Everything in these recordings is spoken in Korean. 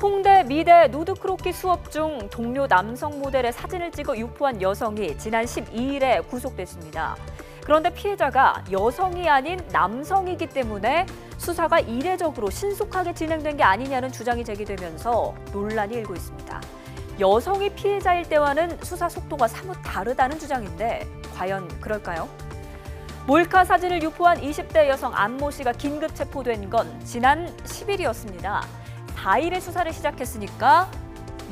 홍대 미대 누드크로키 수업 중 동료 남성 모델의 사진을 찍어 유포한 여성이 지난 12일에 구속됐습니다. 그런데 피해자가 여성이 아닌 남성이기 때문에 수사가 이례적으로 신속하게 진행된 게 아니냐는 주장이 제기되면서 논란이 일고 있습니다. 여성이 피해자일 때와는 수사 속도가 사뭇 다르다는 주장인데 과연 그럴까요? 몰카 사진을 유포한 20대 여성 안모 씨가 긴급 체포된 건 지난 10일이었습니다. 4일에 수사를 시작했으니까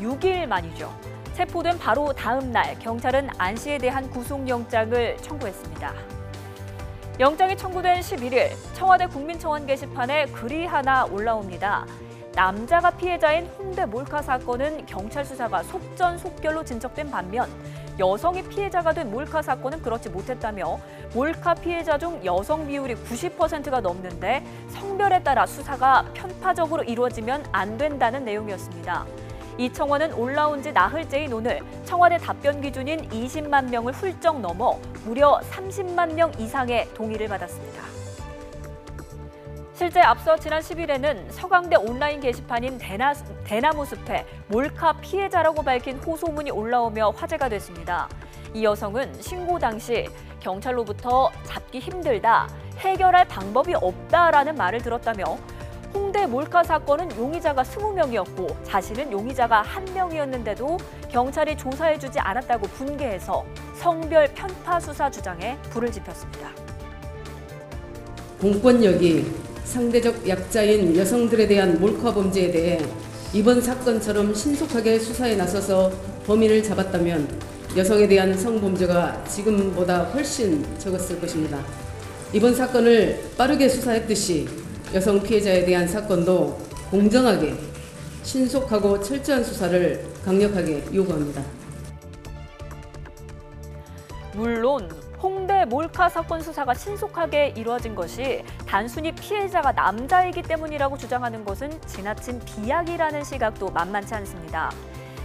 6일 만이죠. 체포된 바로 다음 날 경찰은 안 씨에 대한 구속영장을 청구했습니다. 영장이 청구된 11일 청와대 국민청원 게시판에 글이 하나 올라옵니다. 남자가 피해자인 홍대 몰카 사건은 경찰 수사가 속전속결로 진척된 반면 여성이 피해자가 된 몰카 사건은 그렇지 못했다며 몰카 피해자 중 여성 비율이 90%가 넘는데 성별에 따라 수사가 편파적으로 이루어지면 안 된다는 내용이었습니다. 이 청원은 올라온 지 나흘째인 오늘 청와대 답변 기준인 20만 명을 훌쩍 넘어 무려 30만 명 이상의 동의를 받았습니다. 실제 앞서 지난 10일에는 서강대 온라인 게시판인 대나무숲에 몰카 피해자라고 밝힌 호소문이 올라오며 화제가 됐습니다. 이 여성은 신고 당시 경찰로부터 잡기 힘들다, 해결할 방법이 없다라는 말을 들었다며 홍대 몰카 사건은 용의자가 20명이었고 자신은 용의자가 1명이었는데도 경찰이 조사해주지 않았다고 분개해서 성별 편파 수사 주장에 불을 지폈습니다. 공권력이 상대적 약자인 여성들에 대한 몰카 범죄에 대해 이번 사건처럼 신속하게 수사에 나서서 범인을 잡았다면 여성에 대한 성범죄가 지금보다 훨씬 적었을 것입니다. 이번 사건을 빠르게 수사했듯이 여성 피해자에 대한 사건도 공정하게, 신속하고 철저한 수사를 강력하게 요구합니다. 물론 홍대 몰카 사건 수사가 신속하게 이루어진 것이 단순히 피해자가 남자이기 때문이라고 주장하는 것은 지나친 비약이라는 시각도 만만치 않습니다.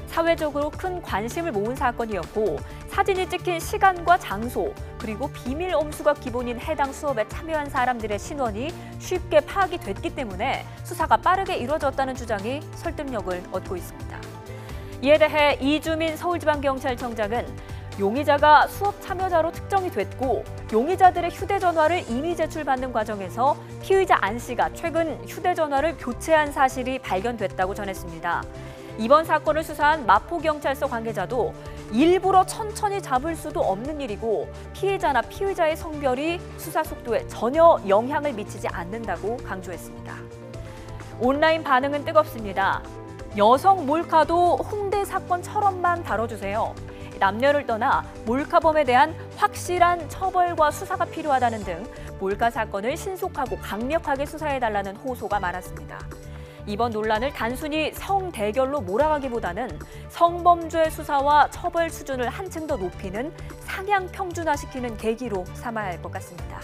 사회적으로 큰 관심을 모은 사건이었고 사진이 찍힌 시간과 장소 그리고 비밀 엄수가 기본인 해당 수업에 참여한 사람들의 신원이 쉽게 파악이 됐기 때문에 수사가 빠르게 이루어졌다는 주장이 설득력을 얻고 있습니다. 이에 대해 이주민 서울지방경찰청장은 용의자가 수업 참여자로 특정이 됐고 용의자들의 휴대전화를 이미 제출받는 과정에서 피의자 안 씨가 최근 휴대전화를 교체한 사실이 발견됐다고 전했습니다. 이번 사건을 수사한 마포경찰서 관계자도 일부러 천천히 잡을 수도 없는 일이고 피해자나 피의자의 성별이 수사 속도에 전혀 영향을 미치지 않는다고 강조했습니다. 온라인 반응은 뜨겁습니다. 여성 몰카도 홍대 사건처럼만 다뤄주세요. 남녀를 떠나 몰카범에 대한 확실한 처벌과 수사가 필요하다는 등 몰카 사건을 신속하고 강력하게 수사해달라는 호소가 많았습니다. 이번 논란을 단순히 성대결로 몰아가기보다는 성범죄 수사와 처벌 수준을 한층 더 높이는 상향 평준화시키는 계기로 삼아야 할 것 같습니다.